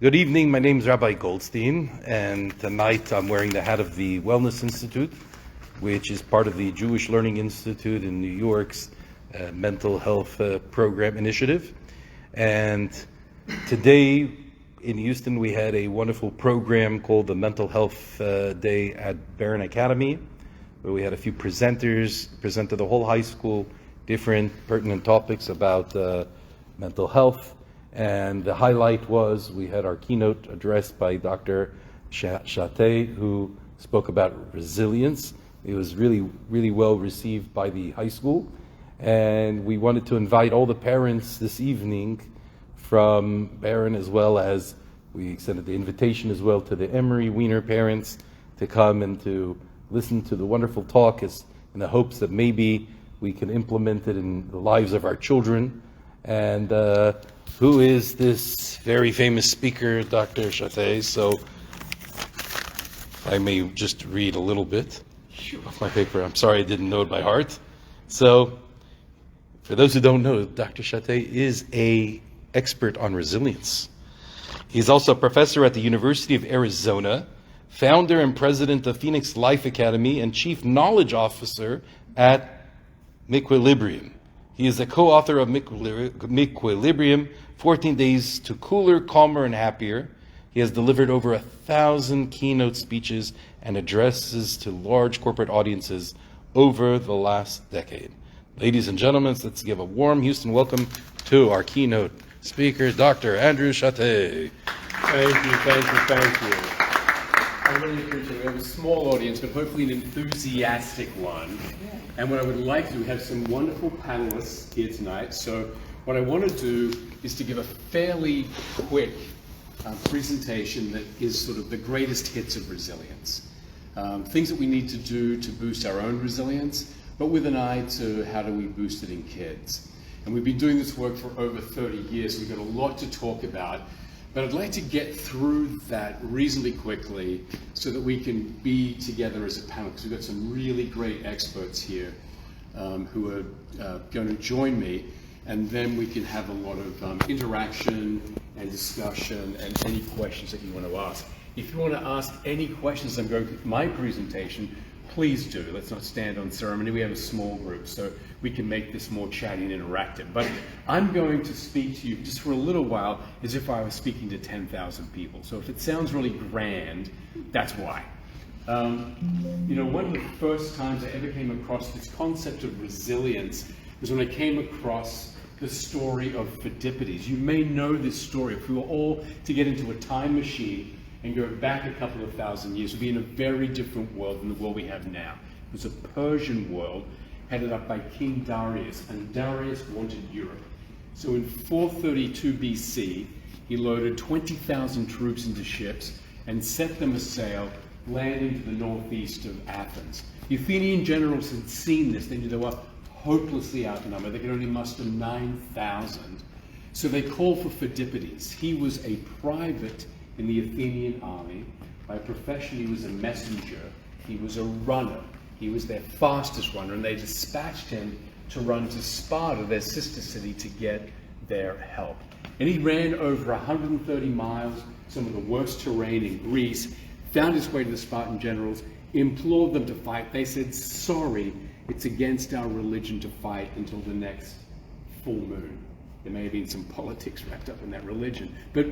Good evening, my name is Rabbi Goldstein, and tonight I'm wearing the hat of the Wellness Institute, which is part of the Jewish Learning Institute in New York's mental health program initiative. And today in Houston we had a wonderful program called the Mental Health Day at Barron Academy, where we had a few presenters present to the whole high school different pertinent topics about mental health. And the highlight was we had our keynote address by Dr. Shatte, who spoke about resilience. It was really well received by the high school. And we wanted to invite all the parents this evening from Barron, as well as we extended the invitation as well to the Emory Wiener parents to come and to listen to the wonderful talk in the hopes that maybe we can implement it in the lives of our children. And who is this very famous speaker, Dr. Shatte? So I may just read a little bit off my paper. I'm sorry I didn't know it by heart. So for those who don't know, Dr. Shatte is an expert on resilience. He's also a professor at the University of Arizona, founder and president of Phoenix Life Academy, and chief knowledge officer at Equilibrium. He is a co-author of Equilibrium, 14 Days to Cooler, Calmer, and Happier. He has delivered over 1,000 keynote speeches and addresses to large corporate audiences over the last decade. Ladies and gentlemen, let's give a warm Houston welcome to our keynote speaker, Dr. Andrew Shatte. Thank you. I really appreciate it. We have a small audience, but hopefully an enthusiastic one. And what I would like to do, we have some wonderful panelists here tonight. So what I want to do is to give a fairly quick presentation that is sort of the greatest hits of resilience. Things that we need to do to boost our own resilience, but with an eye to how do we boost it in kids. And we've been doing this work for over 30 years. We've got a lot to talk about. But I'd like to get through that reasonably quickly so that we can be together as a panel, because we've got some really great experts here who are going to join me, and then we can have a lot of interaction and discussion and any questions that you want to ask. If you want to ask any questions as I'm going through my presentation, please do. Let's not stand on ceremony. We have a small group, so we can make this more chatty and interactive. But I'm going to speak to you just for a little while as if I was speaking to 10,000 people. So if it sounds really grand, that's why. One of the first times I ever came across this concept of resilience was when I came across the story of Pheidippides. You may know this story. If we were all to get into a time machine and go back a couple of thousand years, we'd be in a very different world than the world we have now. It was a Persian world headed up by King Darius, and Darius wanted Europe. So in 432 BC, he loaded 20,000 troops into ships and set them a sail, landing to the northeast of Athens. The Athenian generals had seen this. They knew they were hopelessly outnumbered. They could only muster 9,000. So they called for Pheidippides. He was a private in the Athenian army. By profession, he was a messenger. He was a runner. He was their fastest runner, and they dispatched him to run to Sparta, their sister city, to get their help. And he ran over 130 miles, some of the worst terrain in Greece, found his way to the Spartan generals, implored them to fight. They said, sorry, it's against our religion to fight until the next full moon. There may have been some politics wrapped up in that religion. But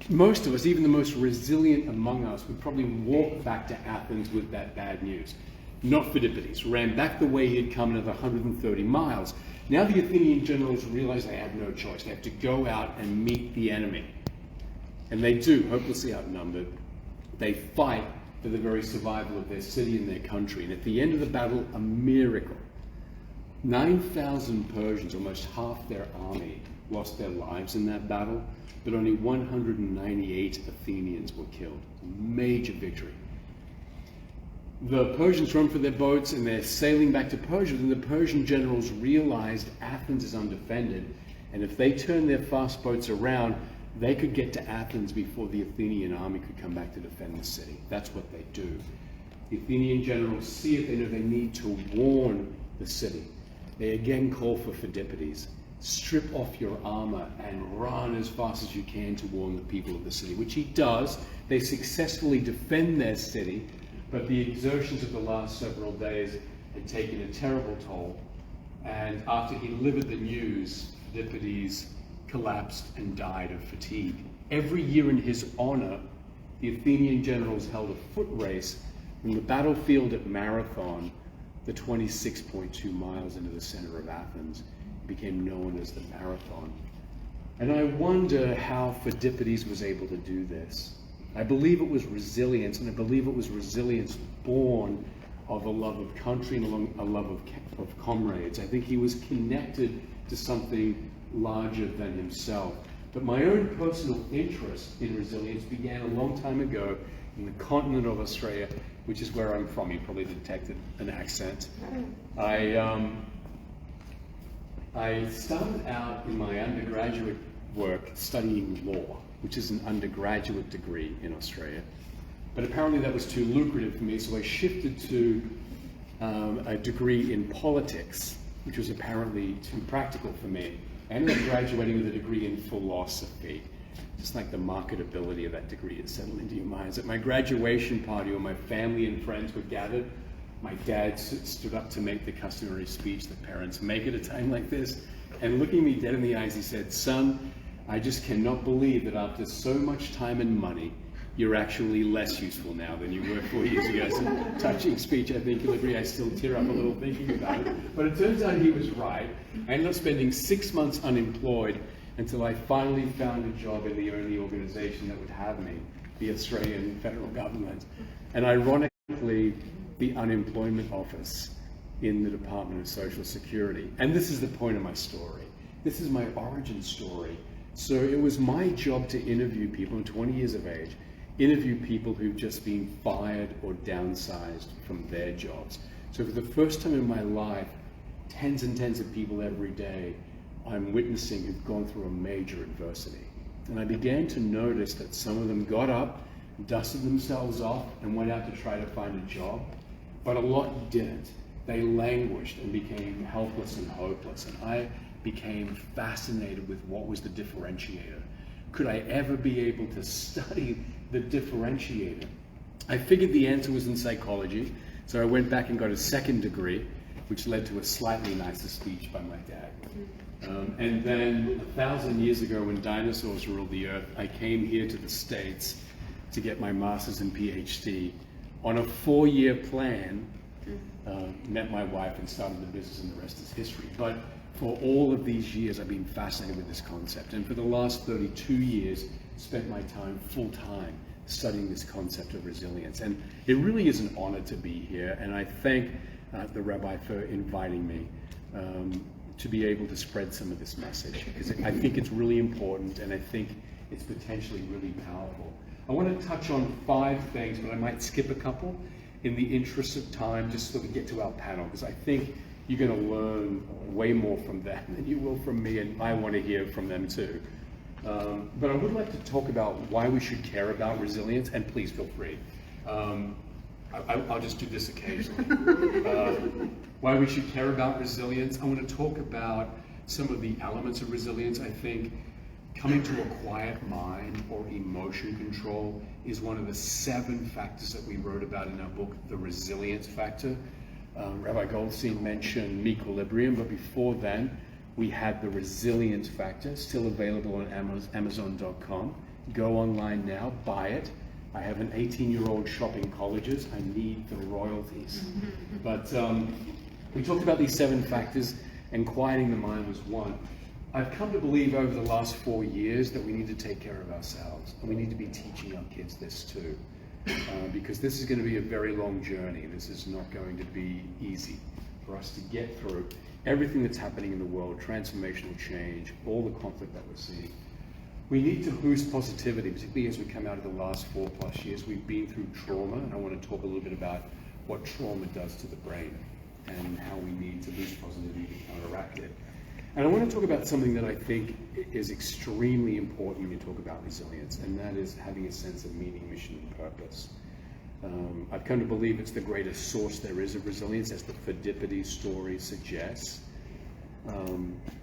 most of us, even the most resilient among us, would probably walk back to Athens with that bad news. Not Pheidippides, ran back the way he had come, another 130 miles. Now the Athenian generals realize they have no choice. They have to go out and meet the enemy. And they do, hopelessly outnumbered. They fight for the very survival of their city and their country. And at the end of the battle, a miracle. 9,000 Persians, almost half their army, lost their lives in that battle, but only 198 Athenians were killed. Major victory. The Persians run for their boats and they're sailing back to Persia, and the Persian generals realized Athens is undefended, and if they turn their fast boats around, they could get to Athens before the Athenian army could come back to defend the city. That's what they do. The Athenian generals see it, they know they need to warn the city. They again call for Pheidippides. strip off your armor and run as fast as you can to warn the people of the city, which he does. They successfully defend their city, but the exertions of the last several days had taken a terrible toll. And after he delivered the news, Phidippides collapsed and died of fatigue. Every year in his honor, the Athenian generals held a foot race from the battlefield at Marathon, the 26.2 miles into the center of Athens. It became known as the Marathon. And I wonder how Phidippides was able to do this. I believe it was resilience, and I believe it was resilience born of a love of country and a love of comrades. I think he was connected to something larger than himself. But my own personal interest in resilience began a long time ago in the continent of Australia, which is where I'm from. You probably detected an accent. I started out in my undergraduate work studying law, which is an undergraduate degree in Australia. But apparently that was too lucrative for me, so I shifted to a degree in politics, which was apparently too practical for me. I ended up graduating with a degree in philosophy. Just like the marketability of that degree had settled into your minds. At my graduation party, where my family and friends were gathered, my dad stood up to make the customary speech that parents make at a time like this. And looking me dead in the eyes, he said, "Son, I just cannot believe that after so much time and money, you're actually less useful now than you were 4 years ago." It's a touching speech. I think you'll agree I still tear up a little thinking about it. But it turns out he was right. I ended up spending 6 months unemployed until I finally found a job in the only organization that would have me, the Australian federal government. And ironically, the unemployment office in the Department of Social Security. And this is the point of my story. This is my origin story. So it was my job to interview people, I'm 20 years of age, interview people who've just been fired or downsized from their jobs. So for the first time in my life, tens and tens of people every day I'm witnessing who've gone through a major adversity. And I began to notice that some of them got up, dusted themselves off, and went out to try to find a job, but a lot didn't. They languished and became helpless and hopeless. And I became fascinated with what was the differentiator. Could I ever be able to study the differentiator? I figured the answer was in psychology, so I went back and got a second degree, which led to a slightly nicer speech by my dad. And then 1,000 years ago, when dinosaurs ruled the earth, I came here to the States to get my master's and PhD on a 4-year plan, met my wife and started the business, and the rest is history. But for all of these years, I've been fascinated with this concept. And for the last 32 years, spent my time full-time studying this concept of resilience. And it really is an honor to be here. And I thank the Rabbi for inviting me to be able to spread some of this message, because I think it's really important, and I think it's potentially really powerful. I want to touch on 5 things, but I might skip a couple in the interest of time, just so we get to our panel, because I think you're going to learn way more from them than you will from me, and I want to hear from them too. But I would like to talk about why we should care about resilience, and please feel free. I'll just do this occasionally. Why we should care about resilience. I want to talk about some of the elements of resilience. I think coming to a quiet mind or emotion control is one of the 7 factors that we wrote about in our book, The Resilience Factor. Rabbi Goldstein mentioned equilibrium, but before then, we had the Resilience Factor, still available on Amazon.com. Go online now, buy it. I have an 18-year-old shopping colleges. I need the royalties. But we talked about these 7 factors, and quieting the mind was one. I've come to believe over the last 4 years that we need to take care of ourselves, and we need to be teaching our kids this too, because this is going to be a very long journey. This is not going to be easy for us to get through everything that's happening in the world, transformational change, all the conflict that we're seeing. We need to boost positivity, particularly as we come out of the last 4+ years. We've been through trauma, and I want to talk a little bit about what trauma does to the brain and how we need to boost positivity to counteract it. And I want to talk about something that I think is extremely important when you talk about resilience, and that is having a sense of meaning, mission, and purpose. I've come to believe it's the greatest source there is of resilience, as the Phidippides story suggests.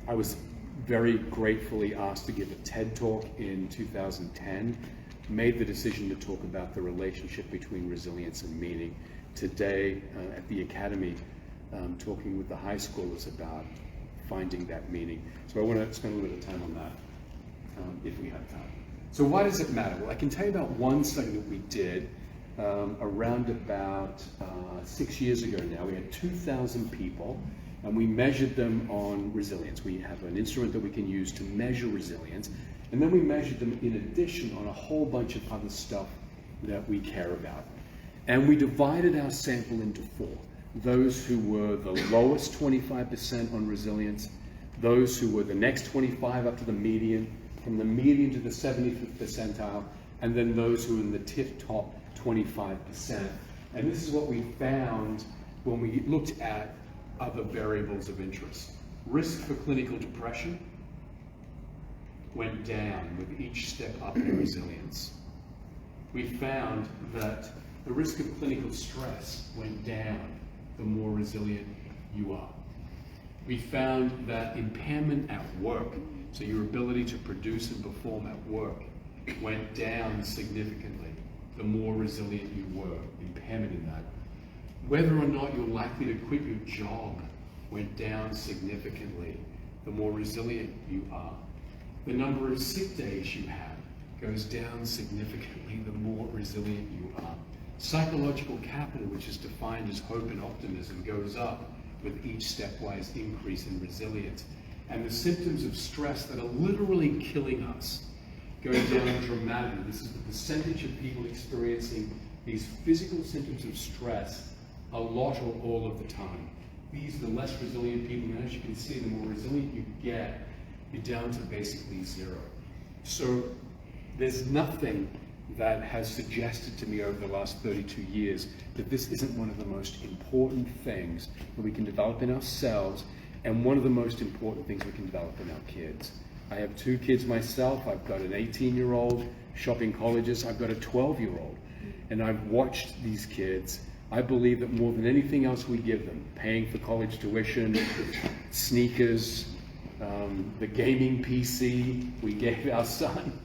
I was very gratefully asked to give a TED Talk in 2010, made the decision to talk about the relationship between resilience and meaning. Today at the Academy, talking with the high schoolers about finding that meaning. So I want to spend a little bit of time on that, if we have time. So why does it matter? Well, I can tell you about one study that we did around about 6 years ago now. We had 2,000 people, and we measured them on resilience. We have an instrument that we can use to measure resilience, and then we measured them in addition on a whole bunch of other stuff that we care about. And we divided our sample into four. Those who were the lowest 25% on resilience, those who were the next 25 up to the median, from the median to the 75th percentile, and then those who were in the top 25%. And this is what we found when we looked at other variables of interest. Risk for clinical depression went down with each step up in resilience. We found that the risk of clinical stress went down the more resilient you are. We found that impairment at work, so your ability to produce and perform at work, went down significantly the more resilient you were, impairment in that. Whether or not you're likely to quit your job went down significantly the more resilient you are. The number of sick days you have goes down significantly the more resilient you are. Psychological capital, which is defined as hope and optimism, goes up with each stepwise increase in resilience. And the symptoms of stress that are literally killing us go down dramatically. This is the percentage of people experiencing these physical symptoms of stress a lot or all of the time. These are the less resilient people, and as you can see, the more resilient you get, you're down to basically zero. So there's nothing that has suggested to me over the last 32 years that this isn't one of the most important things that we can develop in ourselves, and one of the most important things we can develop in our kids. I have 2 kids myself. I've got an 18-year-old shopping colleges. I've got a 12-year-old. And I've watched these kids. I believe that more than anything else we give them, paying for college tuition, sneakers, the gaming PC we gave our son,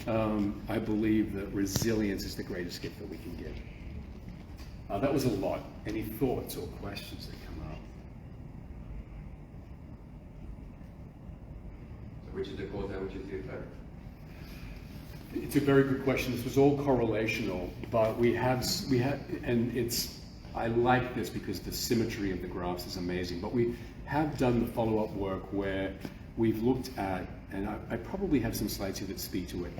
I believe that resilience is the greatest gift that we can give. That was a lot. Any thoughts or questions that come up? Which is the cause and which is the effect? It's a very good question. This was all correlational, but we have, and I like this because the symmetry of the graphs is amazing, but we have done the follow-up work where we've looked at, and I probably have some slides here that speak to it,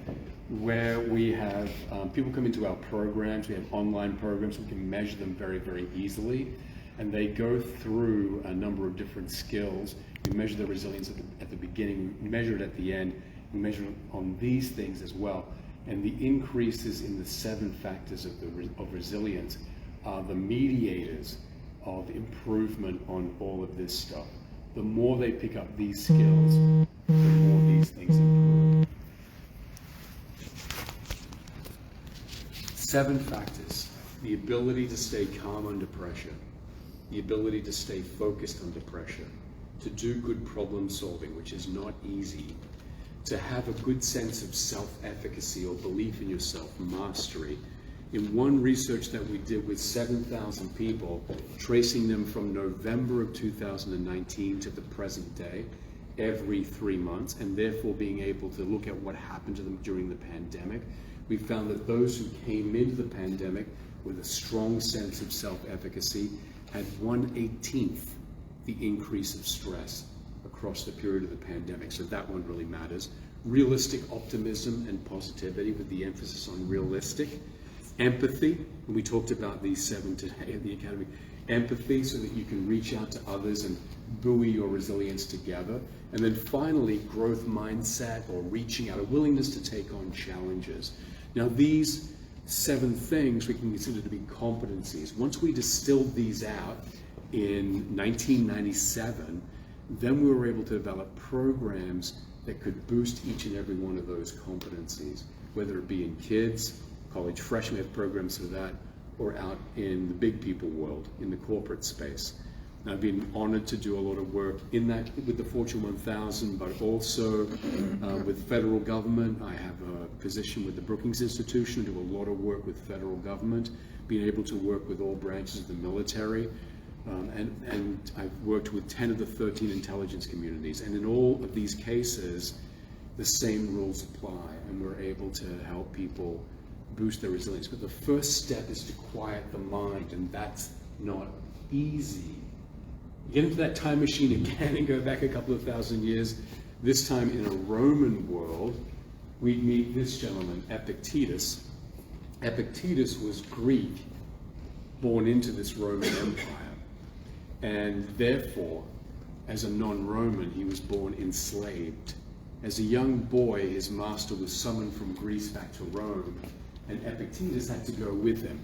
where we have people come into our programs. We have online programs. We can measure them very, very easily, and they go through a number of different skills. We measure the resilience at the beginning, we measure it at the end, we measure it on these things as well. And the increases in the 7 factors of resilience are the mediators of improvement on all of this stuff. The more they pick up these skills, the more these things improve. 7 factors: the ability to stay calm under pressure, the ability to stay focused under pressure, to do good problem solving, which is not easy, to have a good sense of self-efficacy or belief in yourself, mastery. In one research that we did with 7,000 people, tracing them from November of 2019 to the present day, every 3 months, and therefore being able to look at what happened to them during the pandemic, we found that those who came into the pandemic with a strong sense of self-efficacy had 1/18 the increase of stress across the period of the pandemic. So that one really matters. Realistic optimism and positivity, with the emphasis on realistic. Empathy, and we talked about these 7 today at the Academy. Empathy, so that you can reach out to others and buoy your resilience together. And then finally, growth mindset, or reaching out, a willingness to take on challenges. Now these 7 things we can consider to be competencies. Once we distilled these out in 1997, then we were able to develop programs that could boost each and every one of those competencies, whether it be in kids, college freshmen, we have programs for that, or out in the big people world, in the corporate space. And I've been honored to do a lot of work in that with the Fortune 1000, but also with federal government. I have a position with the Brookings Institution, do a lot of work with federal government, being able to work with all branches of the military. And I've worked with 10 of the 13 intelligence communities. And in all of these cases, the same rules apply, and we're able to help people boost their resilience. But the first step is to quiet the mind, and that's not easy. You get into that time machine again and go back a couple of thousand years, this time in a Roman world, we'd meet this gentleman, Epictetus. Epictetus was Greek, born into this Roman Empire, and therefore, as a non-Roman, he was born enslaved. As a young boy, his master was summoned from Greece back to Rome, and Epictetus had to go with him.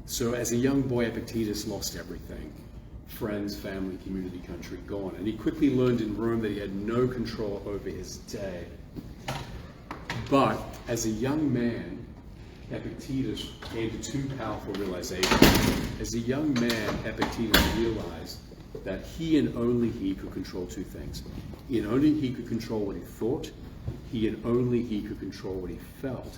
So as a young boy, Epictetus lost everything. Friends, family, community, country, gone. And he quickly learned in Rome that he had no control over his day. But as a young man, Epictetus came to two powerful realizations. As a young man, Epictetus realized that he and only he could control two things. He and only he could control what he thought. He and only he could control what he felt.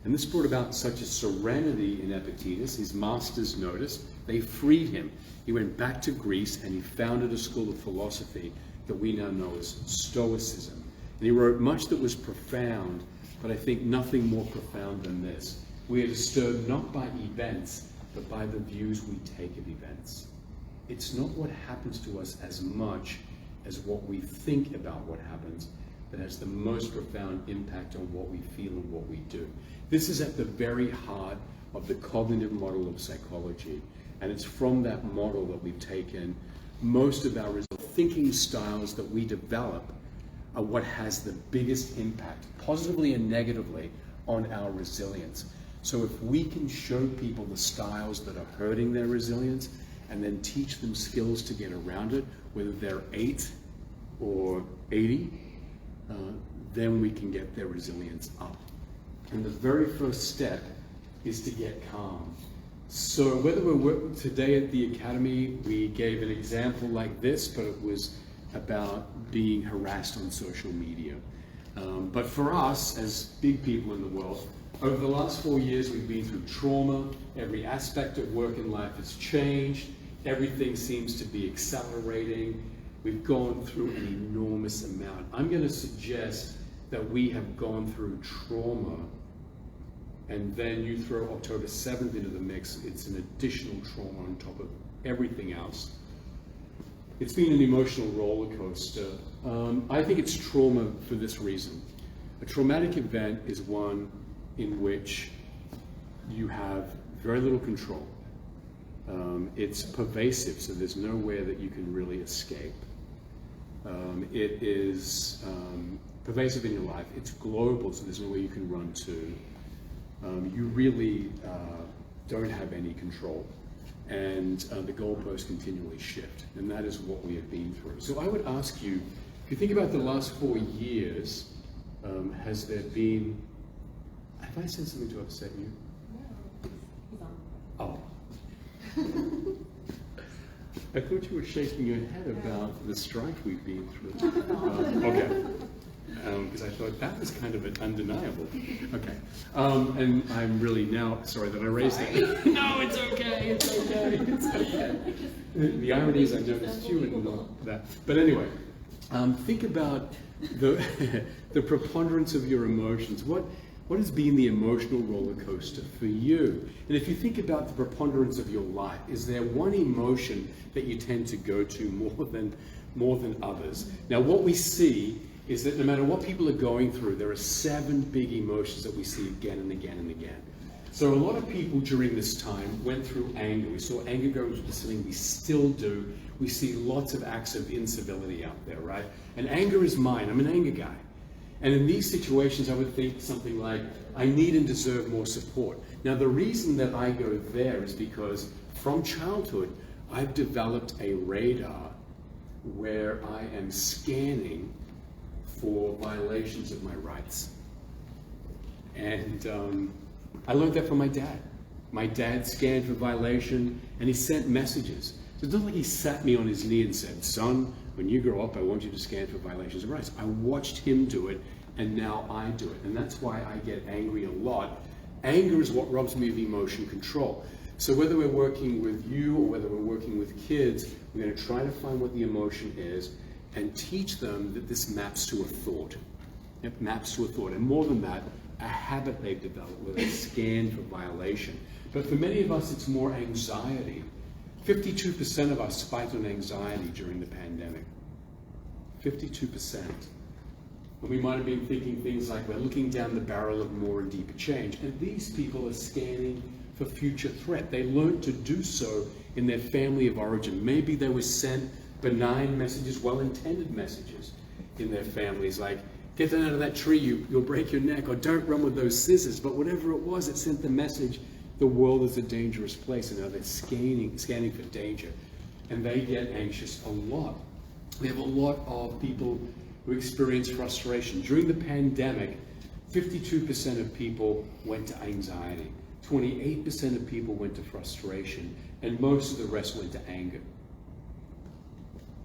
And this brought about such a serenity in Epictetus. His masters noticed. They freed him. He went back to Greece and he founded a school of philosophy that we now know as Stoicism. And he wrote much that was profound, but I think nothing more profound than this. We are disturbed not by events, but by the views we take of events. It's not what happens to us as much as what we think about what happens that has the most profound impact on what we feel and what we do. This is at the very heart of the cognitive model of psychology, and it's from that model that we've taken most of our thinking styles that we develop are what has the biggest impact, positively and negatively, on our resilience. So if we can show people the styles that are hurting their resilience and then teach them skills to get around it, whether they're 8 or 80, then we can get their resilience up. And the very first step is to get calm. So whether we're working today at the Academy, we gave an example like this, but it was about being harassed on social media. But for us, as big people in the world, over the last 4 years, we've been through trauma. Every aspect of work and life has changed. Everything seems to be accelerating. We've gone through an enormous amount. I'm going to suggest that we have gone through trauma, and then you throw October 7th into the mix. It's an additional trauma on top of everything else. It's been an emotional roller coaster. I think it's trauma for this reason. A traumatic event is one in which you have very little control. It's pervasive, so there's nowhere that you can really escape. It is pervasive in your life. It's global, so there's nowhere you can run to. You really don't have any control, and the goalposts continually shift, and that is what we have been through. So I would ask you, if you think about the last 4 years, has there been, have I said something to upset you? No. Oh. I thought you were shaking your head about the strife we've been through. Okay. Because I thought that was kind of undeniable. Okay. And I'm really now sorry that I raised that. No, it's okay, it's okay, it's okay. The irony is I noticed you and not that. But anyway, think about the preponderance of your emotions. What has been the emotional roller coaster for you? And if you think about the preponderance of your life, is there one emotion that you tend to go to more than others? Now, what we see is that no matter what people are going through, there are 7 big emotions that we see again and again and again. So a lot of people during this time went through anger. We saw anger go into distilling. We still do. We see lots of acts of incivility out there, right? And anger is mine. I'm an anger guy. And in these situations, I would think something like, I need and deserve more support. Now, the reason that I go there is because from childhood, I've developed a radar where I am scanning for violations of my rights. And I learned that from my dad. My dad scanned for violation, and he sent messages. So it's not like he sat me on his knee and said, son, when you grow up, I want you to scan for violations of rights. I watched him do it, and now I do it. And that's why I get angry a lot. Anger is what robs me of emotion control. So whether we're working with you or whether we're working with kids, we're going to try to find what the emotion is and teach them that this maps to a thought. It maps to a thought. And more than that, a habit they've developed where they scan for violation. But for many of us, it's more anxiety. 52% of us spiked on anxiety during the pandemic. 52%. And we might have been thinking things like, we're looking down the barrel of more and deeper change. And these people are scanning for future threat. They learned to do so in their family of origin. Maybe they were sent benign messages, well-intended messages in their families, like, get that out of that tree, you'll break your neck, or don't run with those scissors. But whatever it was, it sent the message, the world is a dangerous place, and now they're scanning for danger. And they get anxious a lot. We have a lot of people who experience frustration. During the pandemic, 52% of people went to anxiety, 28% of people went to frustration, and most of the rest went to anger.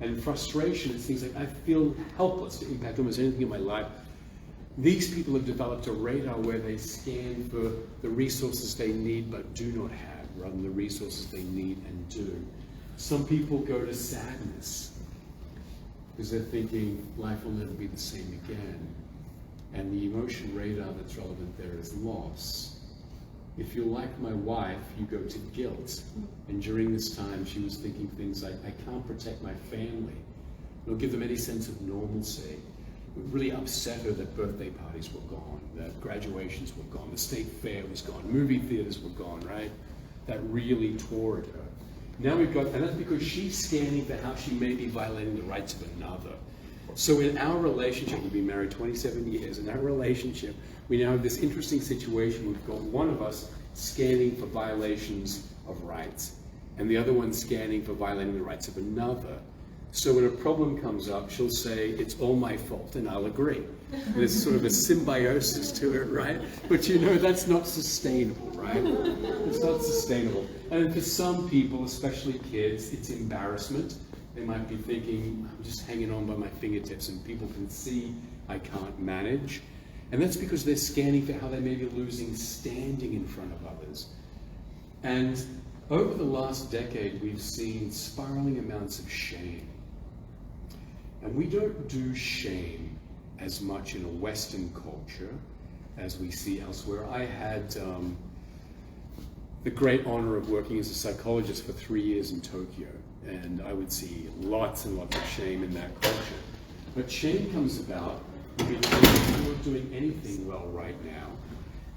And frustration is things like, I feel helpless to impact almost anything in my life. These people have developed a radar where they scan for the resources they need but do not have, rather than the resources they need and do. Some people go to sadness because they're thinking life will never be the same again. And the emotion radar that's relevant there is loss. If you're like my wife, you go to guilt. And during this time, she was thinking things like, I can't protect my family. I don't give them any sense of normalcy. It really upset her that birthday parties were gone, that graduations were gone, the state fair was gone, movie theaters were gone, right? That really tore at her. Now we've got, and that's because she's scanning for how she may be violating the rights of another. So in our relationship, we've been married 27 years, in our relationship, we now have this interesting situation. We've got one of us scanning for violations of rights, and the other one scanning for violating the rights of another. So when a problem comes up, she'll say, it's all my fault, and I'll agree. There's sort of a symbiosis to it, right? But you know, that's not sustainable, right? It's not sustainable. And for some people, especially kids, it's embarrassment. They might be thinking, I'm just hanging on by my fingertips, and people can see I can't manage. And that's because they're scanning for how they may be losing standing in front of others. And over the last decade, we've seen spiraling amounts of shame. And we don't do shame as much in a Western culture as we see elsewhere. I had the great honor of working as a psychologist for 3 years in Tokyo, and I would see lots and lots of shame in that culture. But shame comes about because we're not doing anything well right now.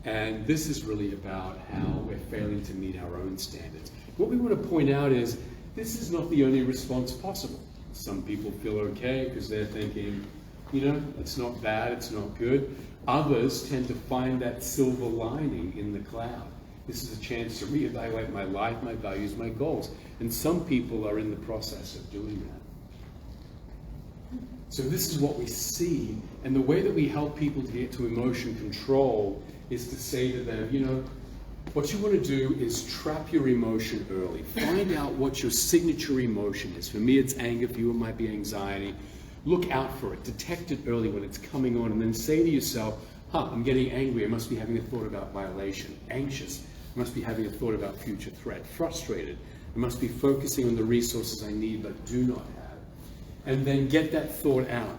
And this is really about how we're failing to meet our own standards. What we want to point out is this is not the only response possible. Some people feel okay because they're thinking, you know, it's not bad, it's not good. Others tend to find that silver lining in the cloud. This is a chance to reevaluate my life, my values, my goals. And some people are in the process of doing that. So this is what we see. And the way that we help people to get to emotion control is to say to them, you know, what you want to do is trap your emotion early. Find out what your signature emotion is. For me, it's anger. For you, it might be anxiety. Look out for it. Detect it early when it's coming on, and then say to yourself, I'm getting angry. I must be having a thought about violation. Anxious. I must be having a thought about future threat. Frustrated. I must be focusing on the resources I need but do not have. And then get that thought out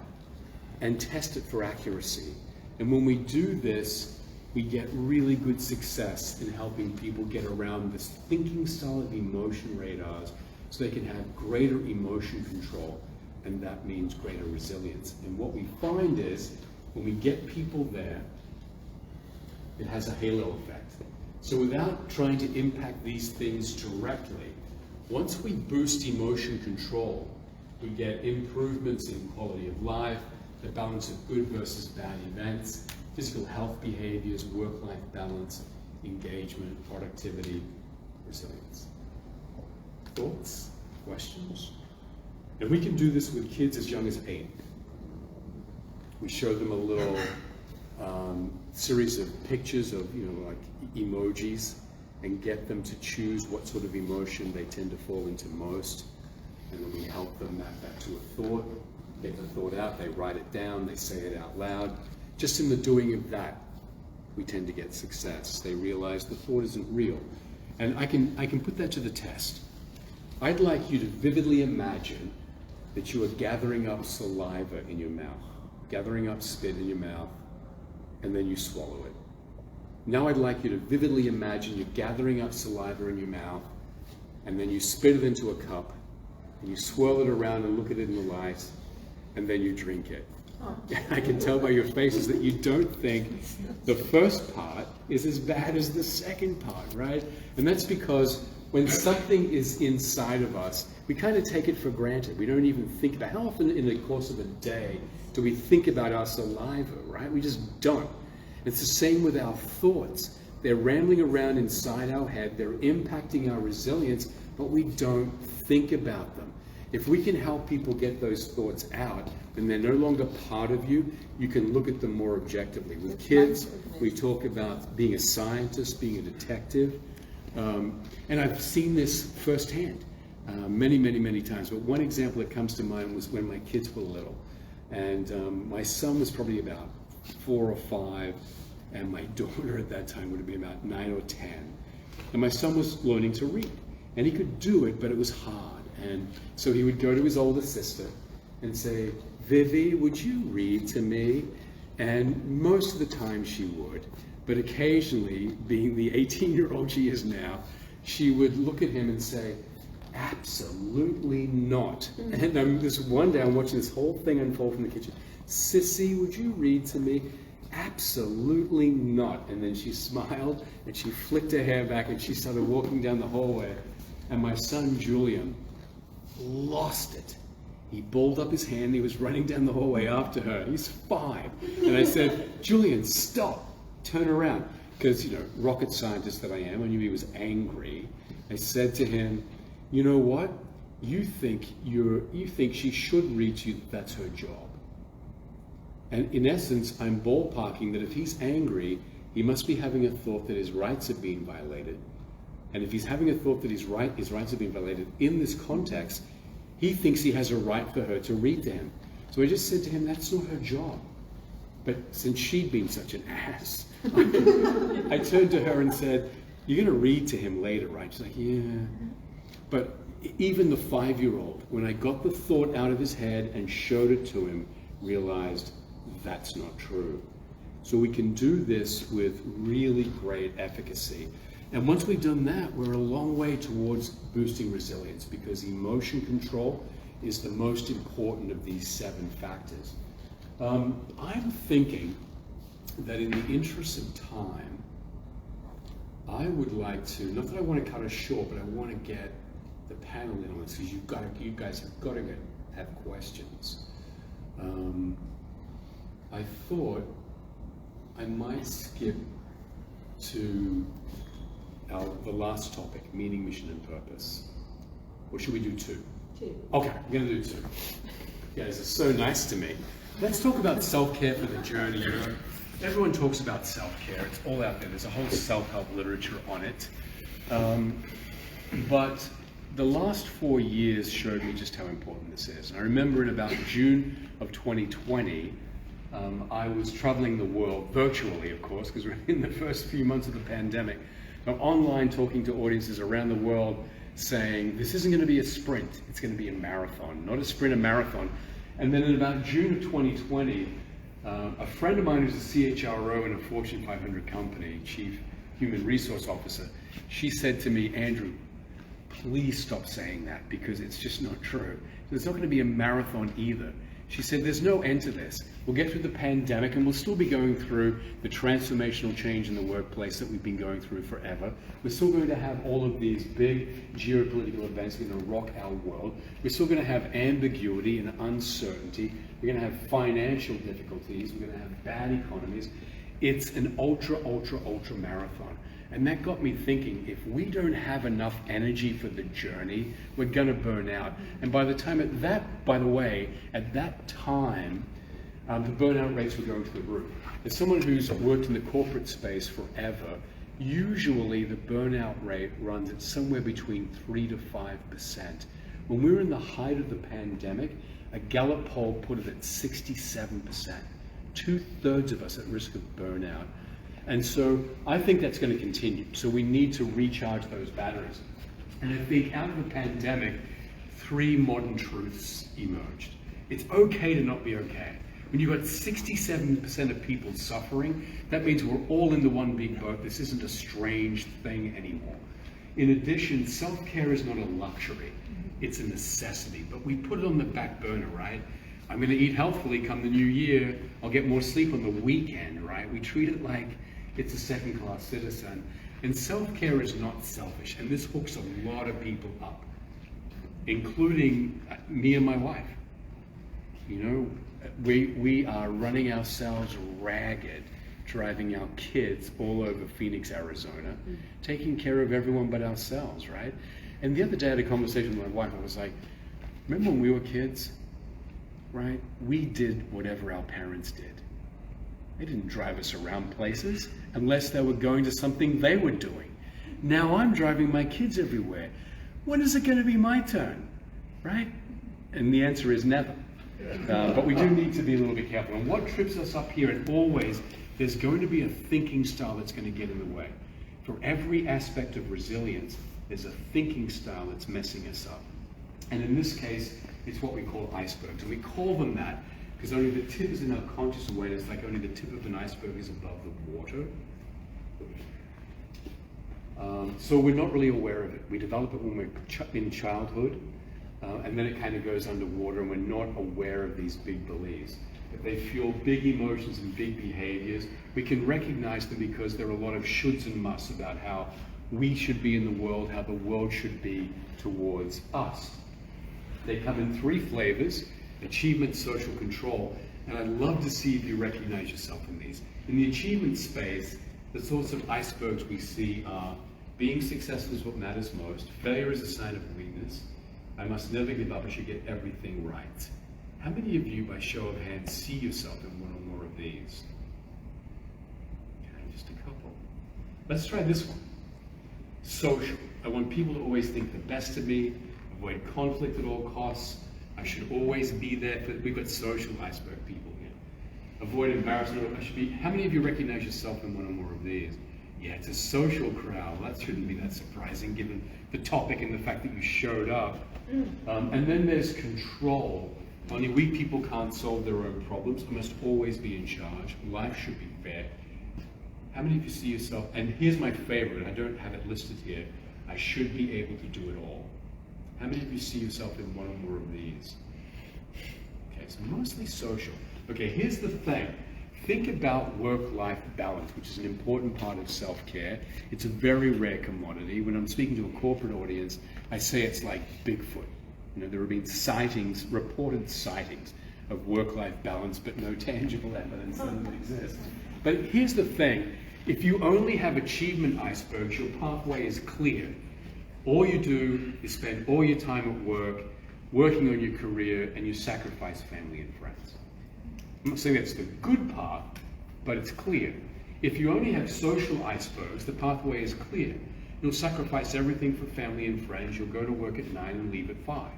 and test it for accuracy. And when we do this, we get really good success in helping people get around this thinking style of emotion radars so they can have greater emotion control, and that means greater resilience. And what we find is when we get people there, it has a halo effect. So without trying to impact these things directly, once we boost emotion control, we get improvements in quality of life, the balance of good versus bad events, physical health behaviors, work-life balance, engagement, productivity, resilience. Thoughts? Questions? And we can do this with kids as young as 8. We show them a little series of pictures of, like emojis, and get them to choose what sort of emotion they tend to fall into most. And then we help them map that to a thought, get the thought out, they write it down, they say it out loud. Just in the doing of that, we tend to get success. They realize the thought isn't real. And I can put that to the test. I'd like you to vividly imagine that you are gathering up saliva in your mouth, gathering up spit in your mouth, and then you swallow it. Now I'd like you to vividly imagine you're gathering up saliva in your mouth, and then you spit it into a cup, and you swirl it around and look at it in the light, and then you drink it. I can tell by your faces that you don't think the first part is as bad as the second part, right? And that's because when something is inside of us, we kind of take it for granted. We don't even think about how often in the course of a day do we think about our saliva, right? We just don't. It's the same with our thoughts. They're rambling around inside our head, they're impacting our resilience, but we don't think about them. If we can help people get those thoughts out, and they're no longer part of you, you can look at them more objectively. With kids, we talk about being a scientist, being a detective, and I've seen this firsthand many, many, many times. But one example that comes to mind was when my kids were little, and my son was probably about 4 or 5, and my daughter at that time would have been about 9 or 10. And my son was learning to read, and he could do it, but it was hard. And so he would go to his older sister and say, "Vivi, would you read to me?" And most of the time she would, but occasionally, being the 18-year-old she is now, she would look at him and say, "Absolutely not." And this one day I'm watching this whole thing unfold from the kitchen. "Sissy, would you read to me?" "Absolutely not." And then she smiled and she flicked her hair back and she started walking down the hallway. And my son Julian lost it. He balled up his hand. He was running down the hallway after her. He's 5. And I said, "Julian, stop. Turn around." Because, you know, rocket scientist that I am, I knew he was angry. I said to him, "You know what? You think she should read to you. That's her job." And in essence, I'm ballparking that if he's angry, he must be having a thought that his rights are being violated. And if he's having a thought that his rights are being violated in this context, he thinks he has a right for her to read to him. So I just said to him, "That's not her job." But since she'd been such an ass, I turned to her and said, "You're going to read to him later, right?" She's like, "Yeah." But even the 5-year-old, when I got the thought out of his head and showed it to him, realized that's not true. So we can do this with really great efficacy. And once we've done that, we're a long way towards boosting resilience, because emotion control is the most important of these 7 factors. I'm thinking that in the interest of time, I would like to, not that I want to cut us short, but I want to get the panel in on this, because you guys have got to have questions. I thought I might skip to the last topic, meaning, mission, and purpose. Or should we do 2? 2. Okay, we're going to do 2. You guys are so nice to me. Let's talk about self-care for the journey. You know, everyone talks about self-care. It's all out there. There's a whole self-help literature on it. But the last 4 years showed me just how important this is. And I remember in about June of 2020, I was traveling the world, virtually of course, because we're in the first few months of the pandemic, online talking to audiences around the world saying, this isn't going to be a sprint, it's going to be a marathon, not a sprint, a marathon. And then in about June of 2020, a friend of mine who's a CHRO in a Fortune 500 company, Chief Human Resource Officer, she said to me, "Andrew, please stop saying that, because it's just not true. There's not going to be a marathon either." She said, "There's no end to this. We'll get through the pandemic and we'll still be going through the transformational change in the workplace that we've been going through forever. We're still going to have all of these big geopolitical events that are going to rock our world. We're still going to have ambiguity and uncertainty. We're going to have financial difficulties. We're going to have bad economies. It's an ultra, ultra, ultra marathon." And that got me thinking, if we don't have enough energy for the journey, we're going to burn out. And by the time at that, by the way, at that time, the burnout rates were going through the roof. As someone who's worked in the corporate space forever, usually the burnout rate runs at somewhere between 3 to 5%. When we were in the height of the pandemic, a Gallup poll put it at 67%. 2/3 of us at risk of burnout. And so I think that's going to continue. So we need to recharge those batteries. And I think out of the pandemic, 3 modern truths emerged. It's okay to not be okay. When you've got 67% of people suffering, that means we're all in the one big boat. This isn't a strange thing anymore. In addition, self-care is not a luxury. It's a necessity, but we put it on the back burner, right? I'm going to eat healthfully come the new year. I'll get more sleep on the weekend, right? We treat it like it's a second-class citizen. And self-care is not selfish, and this hooks a lot of people up, including me and my wife. You know, we are running ourselves ragged, driving our kids all over Phoenix, Arizona, taking care of everyone but ourselves, right? And the other day I had a conversation with my wife. I was like, remember when we were kids, right? We did whatever our parents did. They didn't drive us around places unless they were going to something they were doing. Now I'm driving my kids everywhere. When is it going to be my turn, right? And the answer is never. But we do need to be a little bit careful. And what trips us up here, and always, there's going to be a thinking style that's going to get in the way. For every aspect of resilience, there's a thinking style that's messing us up. And in this case, it's what we call icebergs. And we call them that because only the tip is in our conscious awareness, like only the tip of an iceberg is above the water. So we're not really aware of it. We develop it when we're in childhood, and then it kind of goes underwater, and we're not aware of these big beliefs. If they fuel big emotions and big behaviors, we can recognize them because there are a lot of shoulds and musts about how we should be in the world, how the world should be towards us. They come in 3 flavors: achievement, social, control. And I'd love to see if you recognize yourself in these. In the achievement space, the sorts of icebergs we see are being successful is what matters most. Failure is a sign of weakness. I must never give up. I should get everything right. How many of you, by show of hands, see yourself in one or more of these? Okay, just a couple. Let's try this one. Social. I want people to always think the best of me, avoid conflict at all costs. I should always be there. We've got social iceberg people here. Avoid embarrassment. I should be. How many of you recognize yourself in one or more of these? Yeah, it's a social crowd. That shouldn't be that surprising given the topic and the fact that you showed up. And then there's control. Only weak people can't solve their own problems. I must always be in charge. Life should be fair. How many of you see yourself? And here's my favorite. I don't have it listed here. I should be able to do it all. How many of you see yourself in one or more of these? Okay, so mostly social. Okay, here's the thing. Think about work-life balance, which is an important part of self-care. It's a very rare commodity. When I'm speaking to a corporate audience, I say it's like Bigfoot. You know, there have been sightings, reported sightings of work-life balance, but no tangible evidence that it exists. But here's the thing. If you only have achievement icebergs, your pathway is clear. All you do is spend all your time at work, working on your career, and you sacrifice family and friends. I'm not saying that's the good path, but it's clear. If you only have social icebergs, the pathway is clear. You'll sacrifice everything for family and friends. You'll go to work at 9 and leave at 5.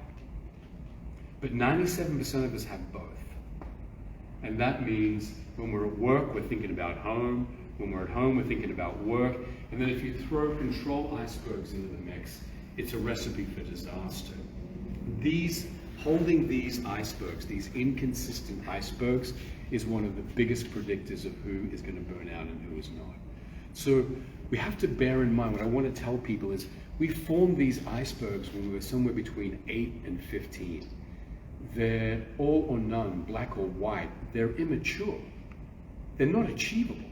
But 97% of us have both. And that means when we're at work, we're thinking about home. When we're at home, we're thinking about work. And then if you throw control icebergs into the mix, it's a recipe for disaster. Holding these icebergs, these inconsistent icebergs, is one of the biggest predictors of who is going to burn out and who is not. So we have to bear in mind, what I want to tell people is, we formed these icebergs when we were somewhere between 8 and 15. They're all or none, black or white. They're immature. They're not achievable.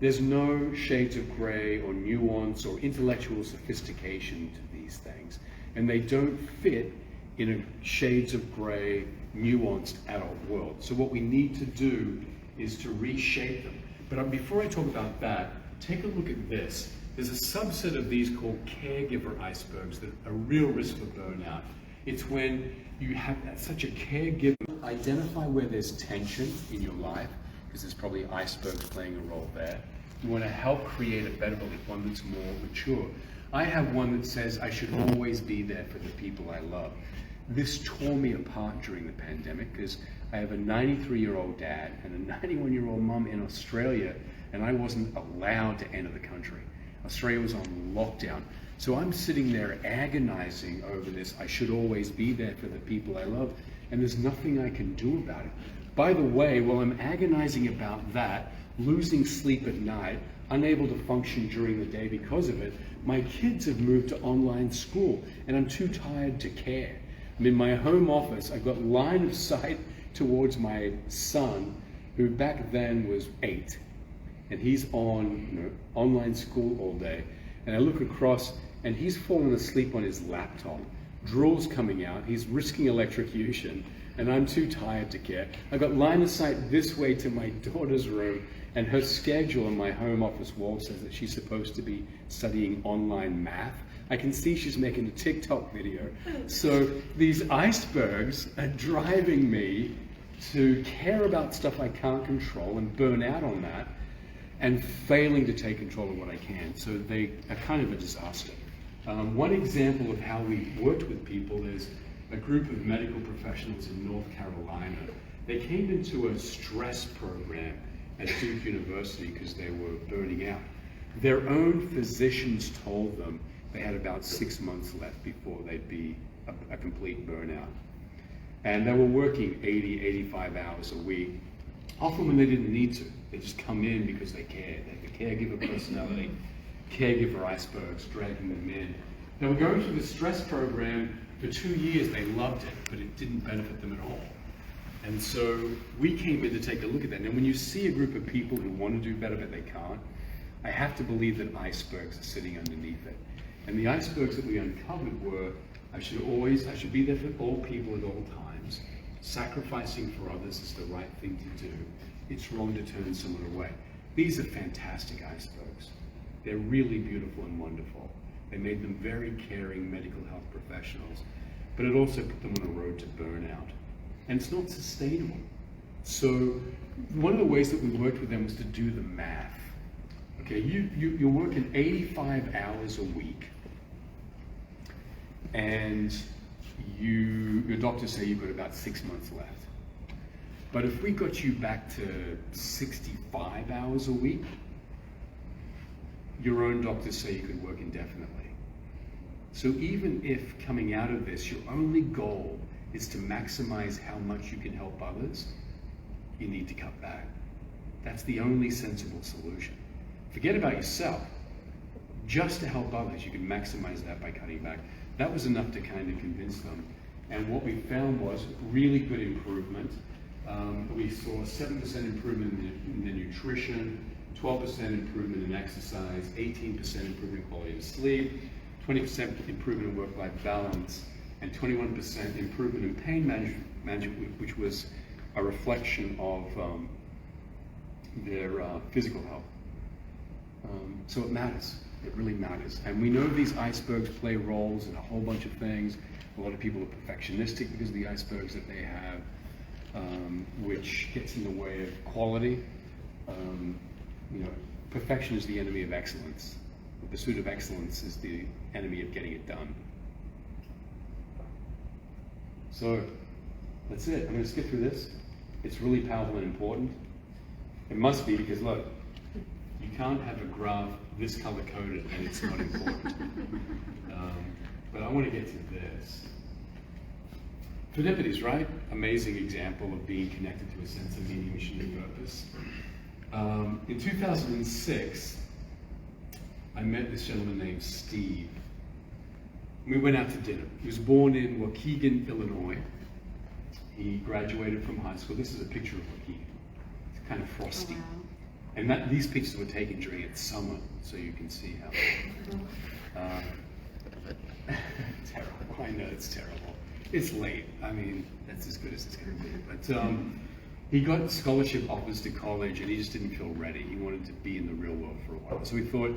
There's no shades of gray or nuance or intellectual sophistication to these things. And they don't fit in a shades of gray, nuanced adult world. So what we need to do is to reshape them. But before I talk about that, take a look at this. There's a subset of these called caregiver icebergs that are a real risk for burnout. It's when you have such a caregiver. Identify where there's tension in your life, because there's probably icebergs playing a role there. We want to help create a better belief, one that's more mature. I have one that says I should always be there for the people I love. This tore me apart during the pandemic because I have a 93-year-old dad and a 91-year-old mom in Australia, and I wasn't allowed to enter the country. Australia was on lockdown. So I'm sitting there agonizing over this. I should always be there for the people I love, and there's nothing I can do about it. By the way, while I'm agonizing about that, losing sleep at night, unable to function during the day because of it, my kids have moved to online school, and I'm too tired to care. I'm in my home office. I've got line of sight towards my son, who back then was 8, and he's on online school all day. And I look across, and he's fallen asleep on his laptop. Drool's coming out. He's risking electrocution, and I'm too tired to care. I've got line of sight this way to my daughter's room, and her schedule on my home office wall says that she's supposed to be studying online math. I can see she's making a TikTok video. So these icebergs are driving me to care about stuff I can't control and burn out on that, and failing to take control of what I can. So they are kind of a disaster. One example of how we worked with people is a group of medical professionals in North Carolina. They came into a stress program at Duke University because they were burning out. Their own physicians told them they had about 6 months left before they'd be a complete burnout. And they were working 80, 85 hours a week, often when they didn't need to. They just come in because they cared. They have a caregiver personality, caregiver icebergs dragging them in. They were going through the stress program for 2 years. They loved it, but it didn't benefit them at all. And so we came in to take a look at that. And when you see a group of people who want to do better but they can't, I have to believe that icebergs are sitting underneath it. And the icebergs that we uncovered were, I should be there for all people at all times. Sacrificing for others is the right thing to do. It's wrong to turn someone away. These are fantastic icebergs. They're really beautiful and wonderful. They made them very caring medical health professionals, but it also put them on a road to burnout. And it's not sustainable. So one of the ways that we worked with them was to do the math. Okay, you're working 85 hours a week, and your doctors say you've got about 6 months left. But if we got you back to 65 hours a week, your own doctors say you could work indefinitely. So even if coming out of this, your only goal is to maximize how much you can help others, you need to cut back. That's the only sensible solution. Forget about yourself. Just to help others, you can maximize that by cutting back. That was enough to kind of convince them. And what we found was really good improvement. We saw 7% improvement in the nutrition, 12% improvement in exercise, 18% improvement in quality of sleep, 20% improvement in work-life balance, and 21% improvement in pain management, which was a reflection of their physical health. So it matters. It really matters. And we know these icebergs play roles in a whole bunch of things. A lot of people are perfectionistic because of the icebergs that they have, which gets in the way of quality. Perfection is the enemy of excellence. The pursuit of excellence is the enemy of getting it done. So that's it. I'm going to skip through this. It's really powerful and important. It must be, because look, you can't have a graph this color coded and it's not important. But I want to get to this. Fidipides, right? Amazing example of being connected to a sense of meaning, mission, and purpose. In 2006, I met this gentleman named Steve. We went out to dinner. He was born in Waukegan, Illinois. He graduated from high school. This is a picture of Waukegan. It's kind of frosty. Oh, wow. And these pictures were taken during its summer, so you can see how. Terrible. I know it's terrible. It's late. I mean, that's as good as it's going to be. But he got scholarship offers to college, and he just didn't feel ready. He wanted to be in the real world for a while. So he thought,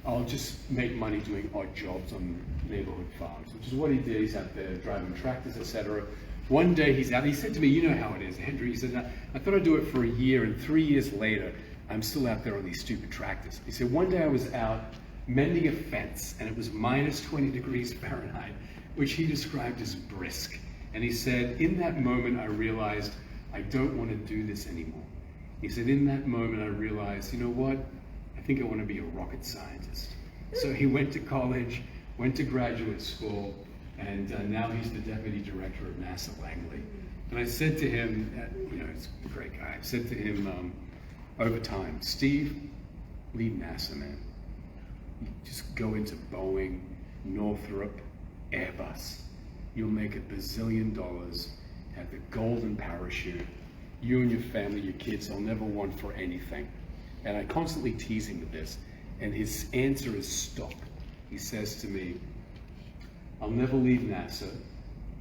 I'll just make money doing odd jobs on neighborhood farms, which is what he did. He's out there driving tractors, etc. One day he's out, he said to me, you know how it is, Andrew. He said, I thought I'd do it for a year, and 3 years later, I'm still out there on these stupid tractors. He said, one day I was out mending a fence and it was minus 20 degrees Fahrenheit, which he described as brisk. And he said, in that moment I realized I don't want to do this anymore. He said, in that moment I realized, you know what? I think I want to be a rocket scientist. So he went to college, went to graduate school, and now he's the deputy director of NASA Langley. And I said to him, you know, he's a great guy, I said to him over time, Steve, leave NASA, man. You just go into Boeing, Northrop, Airbus. You'll make $1 bazillion, have the golden parachute. You and your family, your kids, they'll never want for anything. And I constantly tease him with this, and his answer is stop. He says to me, I'll never leave NASA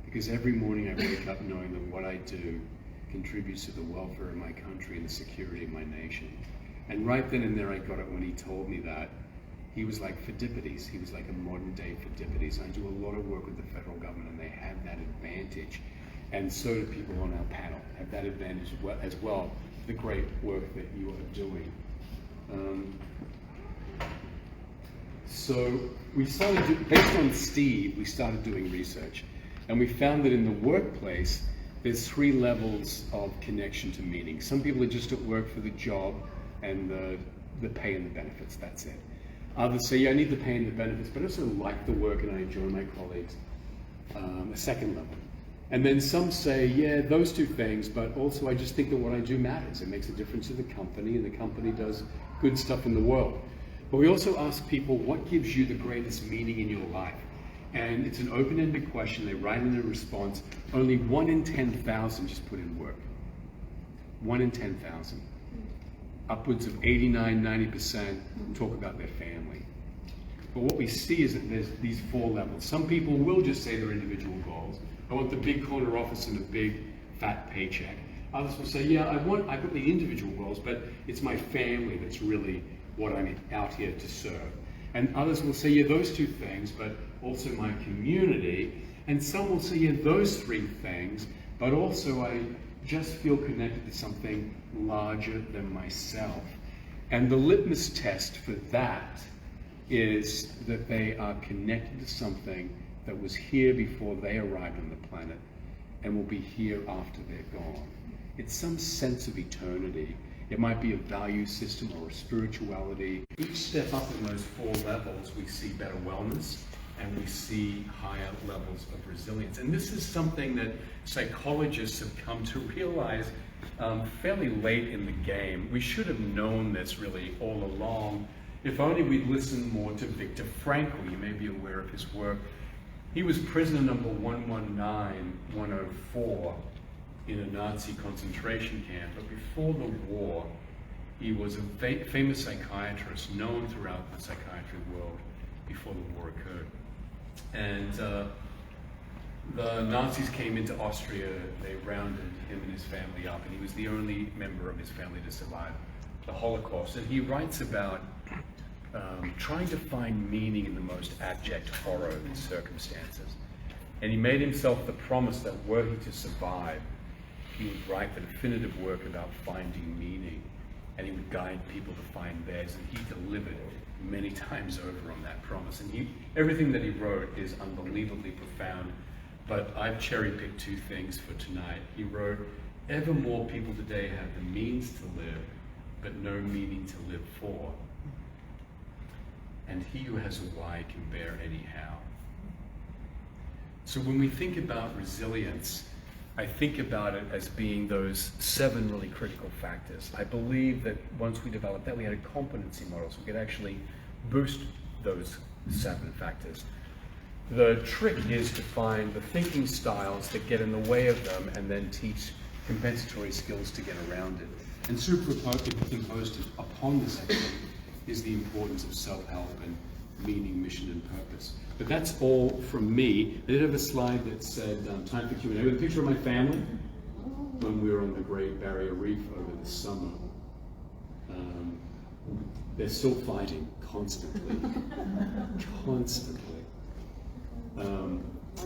because every morning I wake up knowing that what I do contributes to the welfare of my country and the security of my nation. And right then and there I got it when he told me that. He was like Pheidippides. He was like a modern day Pheidippides. I do a lot of work with the federal government and they have that advantage. And so do people on our panel have that advantage as well, the great work that you are doing. So we started, based on Steve, we started doing research. And we found that in the workplace, there's 3 levels of connection to meaning. Some people are just at work for the job and the pay and the benefits, that's it. Others say, yeah, I need the pay and the benefits, but I also like the work and I enjoy my colleagues. A second level. And then some say, yeah, those 2 things, but also I just think that what I do matters. It makes a difference to the company and the company does good stuff in the world. But we also ask people, what gives you the greatest meaning in your life? And it's an open-ended question. They write in a response. Only 1 in 10,000 just put in work. 1 in 10,000. Upwards of 89, 90% talk about their family. But what we see is that there's these 4 levels. Some people will just say their individual goals. I want the big corner office and a big fat paycheck. Others will say, yeah, I've got the individual goals, but it's my family that's really what I'm out here to serve. And others will say, yeah, those 2 things, but also my community. And some will say, yeah, those 3 things, but also I just feel connected to something larger than myself. And the litmus test for that is that they are connected to something that was here before they arrived on the planet and will be here after they're gone. It's some sense of eternity. It might be a value system or a spirituality. Each step up in those 4 levels, we see better wellness and we see higher levels of resilience. And this is something that psychologists have come to realize fairly late in the game. We should have known this really all along. If only we'd listened more to Viktor Frankl. You may be aware of his work. He was prisoner number 119-104 in a Nazi concentration camp, but before the war, he was a famous psychiatrist known throughout the psychiatry world before the war occurred. And the Nazis came into Austria, they rounded him and his family up, and he was the only member of his family to survive the Holocaust. And he writes about trying to find meaning in the most abject horror of his circumstances. And he made himself the promise that were he to survive, he would write the definitive work about finding meaning, and he would guide people to find theirs, and he delivered many times over on that promise. And everything that he wrote is unbelievably profound, but I've cherry-picked 2 things for tonight. He wrote, ever more people today have the means to live, but no meaning to live for. And he who has a why can bear anyhow. So when we think about resilience, I think about it as being those 7 really critical factors. I believe that once we developed that, we had a competency model, so we could actually boost those 7 factors. The trick is to find the thinking styles that get in the way of them and then teach compensatory skills to get around it. And superimposed upon this actually is the importance of self-help and meaning, mission, and purpose. But that's all from me. I did have a slide that said time for Q&A with a picture of my family when we were on the Great Barrier Reef over the summer. They're still fighting constantly, constantly. Are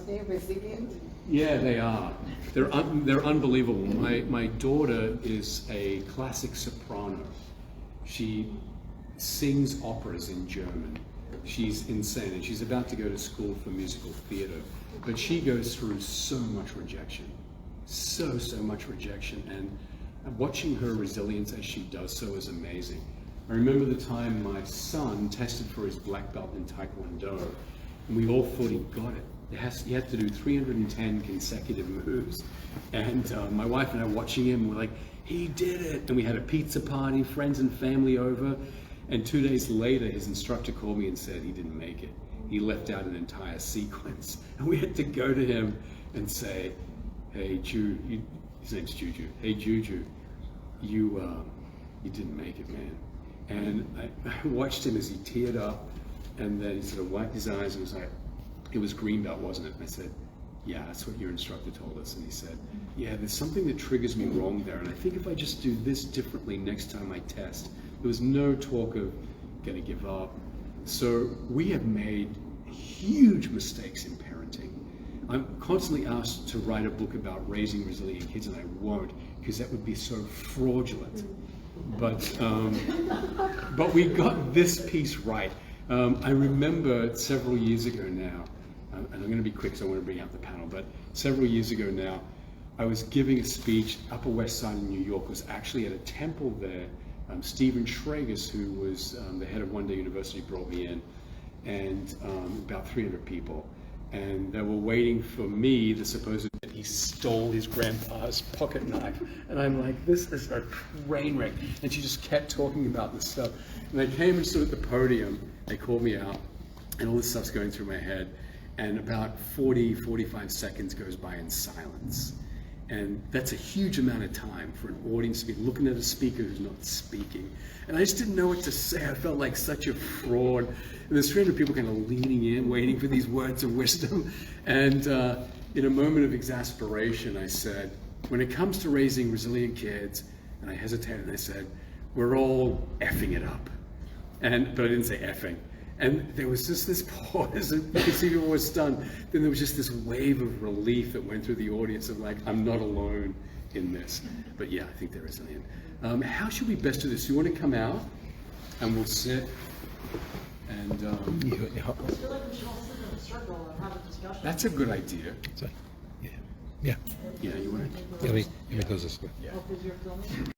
they resilient? Yeah, they are. They're unbelievable. My daughter is a classic soprano, She sings operas in German. She's insane, and she's about to go to school for musical theater. But she goes through so much rejection, so much rejection, and watching her resilience as she does so is amazing. I remember the time my son tested for his black belt in Taekwondo, and we all thought he got it. He had to do 310 consecutive moves. And my wife and I watching him, we're like, he did it. And we had a pizza party, friends and family over. And 2 days later, his instructor called me and said he didn't make it. He left out an entire sequence. And we had to go to him and say, hey, his name's Juju. Hey, Juju, you didn't make it, man. And I watched him as he teared up, and then he sort of wiped his eyes and was like, it was green belt, wasn't it? And I said, yeah, that's what your instructor told us. And he said, yeah, there's something that triggers me wrong there. And I think if I just do this differently next time I test, there was no talk of gonna give up. So we have made huge mistakes in parenting. I'm constantly asked to write a book about raising resilient kids, and I won't, because that would be so fraudulent. But we got this piece right. I remember several years ago now, and I'm going to be quick because I want to bring out the panel, but several years ago now, I was giving a speech, Upper West Side in New York, was actually at a temple there. Stephen Schragus, who was the head of One Day University, brought me in, and about 300 people. And they were waiting for me, the supposed that he stole his grandpa's pocket knife. And I'm like, this is a train wreck. And she just kept talking about this stuff. And they came and stood at the podium, they called me out, and all this stuff's going through my head. And about 45 seconds goes by in silence. And that's a huge amount of time for an audience to be looking at a speaker who's not speaking. And I just didn't know what to say. I felt like such a fraud. And there's 300 people kind of leaning in, waiting for these words of wisdom. And in a moment of exasperation, I said, when it comes to raising resilient kids, and I hesitated and I said, we're all effing it up. But I didn't say effing. And there was just this pause, and you could see people were stunned. Then there was just this wave of relief that went through the audience of like, I'm not alone in this. But yeah, I think they're resilient. How should we best do this? You want to come out, and we'll sit, and... I feel like we should all sit in a circle and have a discussion. That's a good idea. Yeah. Yeah, you want to... Let me close this. Oh, 'cause you're filming?